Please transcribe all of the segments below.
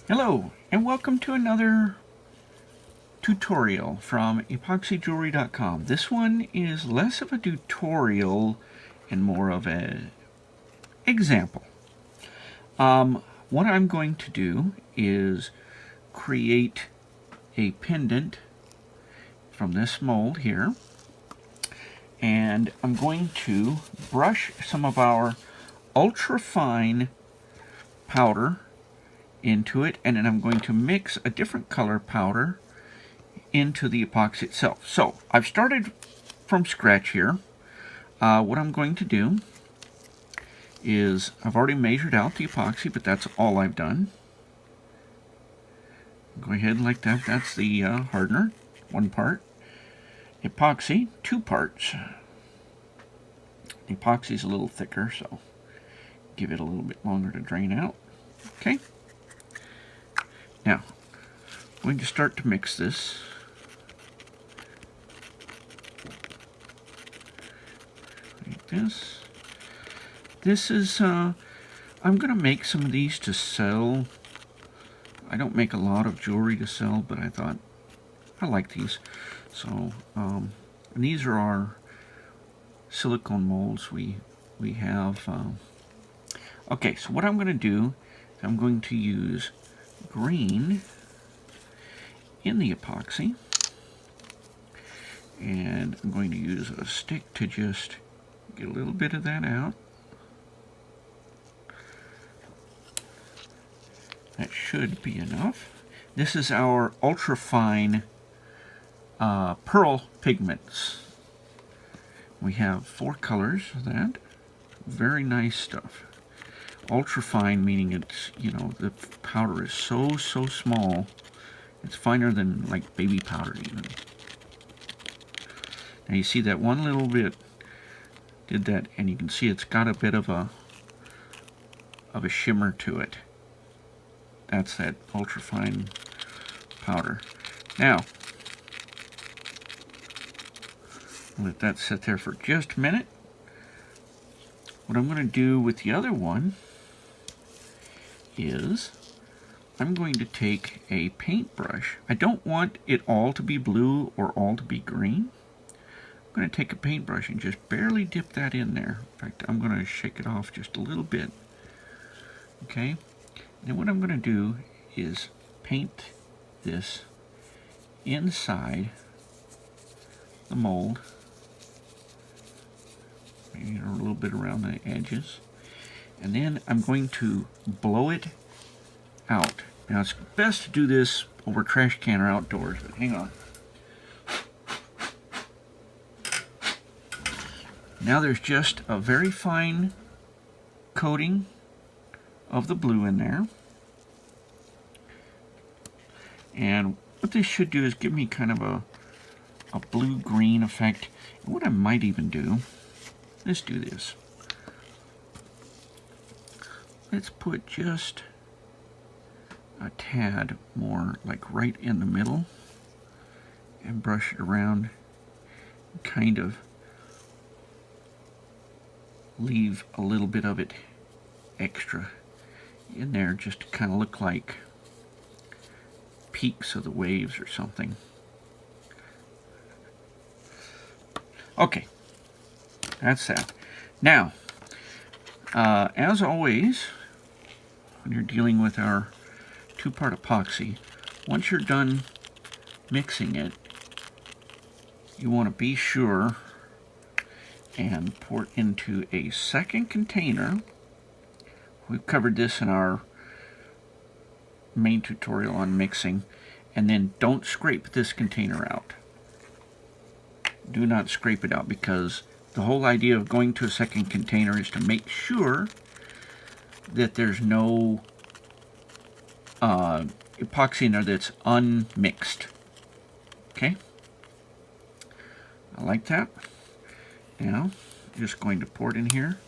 Hello, and welcome to another tutorial from EpoxyJewelry.com. This one is less of a tutorial and more of an example. What I'm going to do is create a pendant from this mold here, and I'm going to brush some of our ultra fine powder into it, and then I'm going to mix a different color powder into the epoxy itself. So I've started from scratch here. What I'm going to do is I've already measured out the epoxy, but that's all I've done. Go ahead like that. That's the hardener, 1 part. Epoxy, 2 parts. The epoxy is a little thicker, so give it a little bit longer to drain out. Okay. Now, I'm going to start to mix this. Like this. This is, I'm going to make some of these to sell. I don't make a lot of jewelry to sell, but I thought I like these. So, and these are our silicone molds we have. Okay, so what I'm going to do is I'm going to use green in the epoxy, and I'm going to use a stick to just get a little bit of that out. That should be enough. This is our ultra fine pearl pigments. We have 4 colors of that. Very nice stuff. Ultra fine meaning it's, you know, the powder is so small. It's finer than like baby powder even. Now you see that one little bit did that, and you can see it's got a bit of a shimmer to it. That's that ultra fine powder. Now let that sit there for just a minute. What I'm going to do with the other one is I'm going to take a paintbrush. I don't want it all to be blue or all to be green. I'm going to take a paintbrush and just barely dip that in there. In fact, I'm going to shake it off just a little bit. Okay? And then what I'm going to do is paint this inside the mold. Maybe a little bit around the edges. And then I'm going to blow it out. Now it's best to do this over a trash can or outdoors, but hang on. Now there's just a very fine coating of the blue in there. And what this should do is give me kind of a blue-green effect. And what I might even do, let's do this. Let's put just a tad more, like right in the middle, and brush it around, and kind of leave a little bit of it extra in there just to kind of look like peaks of the waves or something. Okay, that's that. Now, as always, when you're dealing with our 2-part epoxy, once you're done mixing it, you want to be sure and pour it into a second container. We've covered this in our main tutorial on mixing. And then don't scrape this container out. Do not scrape it out, because the whole idea of going to a second container is to make sure that there's no epoxy in there that's unmixed. Okay? I like that. Now, just going to pour it in here.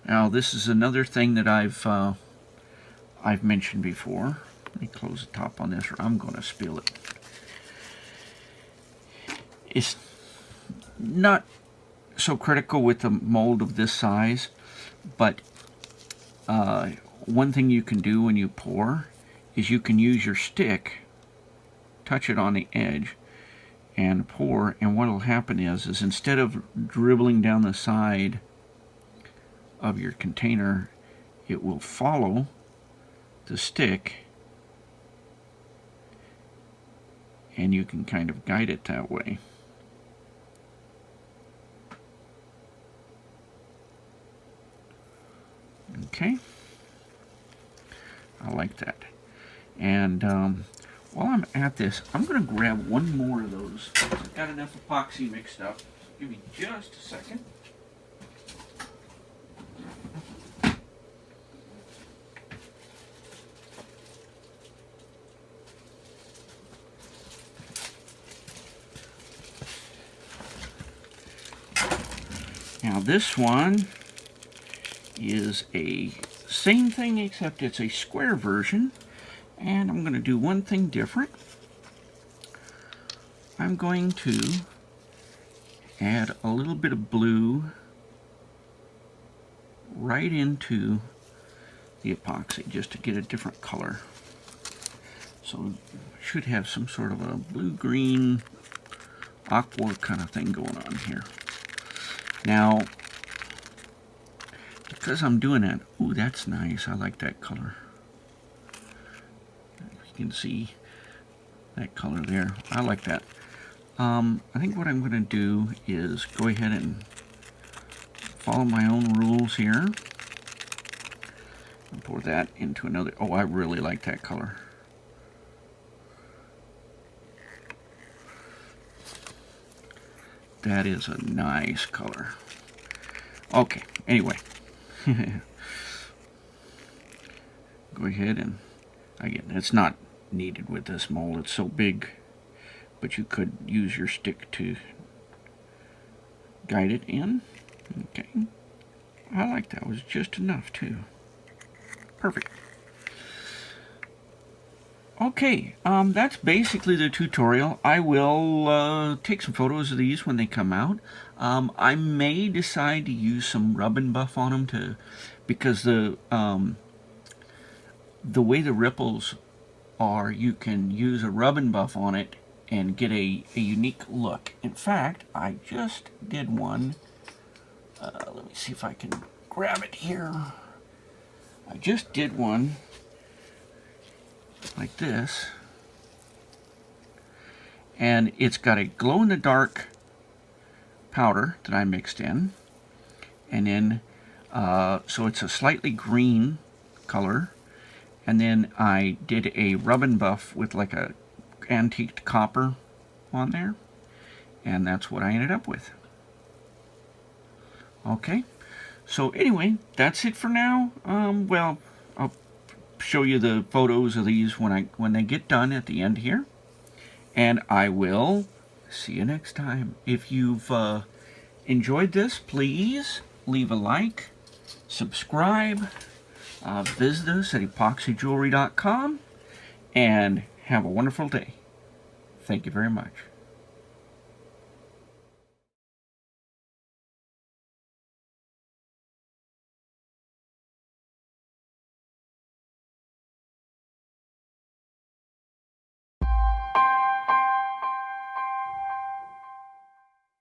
Now, this is another thing that I've mentioned before. Let me close the top on this, or I'm going to spill it. It's not so critical with a mold of this size, but one thing you can do when you pour is you can use your stick, touch it on the edge, and pour, and what will happen is instead of dribbling down the side of your container, it will follow the stick, and you can kind of guide it that way. Okay, I like that. And while I'm at this, I'm going to grab one more of those. I've got enough epoxy mixed up. Give me just a second. Now this one is a same thing, except it's a square version, and I'm going to do one thing different. I'm going to add a little bit of blue right into the epoxy just to get a different color. So I should have some sort of a blue-green aqua kind of thing going on here. Now, because I'm doing that, ooh, that's nice. I like that color. You can see that color there. I like that. I think what I'm going to do is go ahead and follow my own rules here. And pour that into another. Oh, I really like that color. That is a nice color. Okay, anyway. Go ahead and, again, it's not needed with this mold. It's so big, but you could use your stick to guide it in. Okay. I like that. It was just enough, too. Perfect. Okay, that's basically the tutorial. I will take some photos of these when they come out. I may decide to use some rub and buff on them because the way the ripples are, you can use a rub and buff on it and get a unique look. In fact, I just did one. Let me see if I can grab it here. I just did one like this, and it's got a glow-in-the-dark powder that I mixed in, and then so it's a slightly green color, and then I did a rub and buff with like a antiqued copper on there, and that's what I ended up with. Okay, so anyway, that's it for now. Well, I'll show you the photos of these when they get done at the end here, and I will see you next time. If you've enjoyed this, please leave a like, subscribe, visit us at EpoxyJewelry.com, and have a wonderful day. Thank you very much.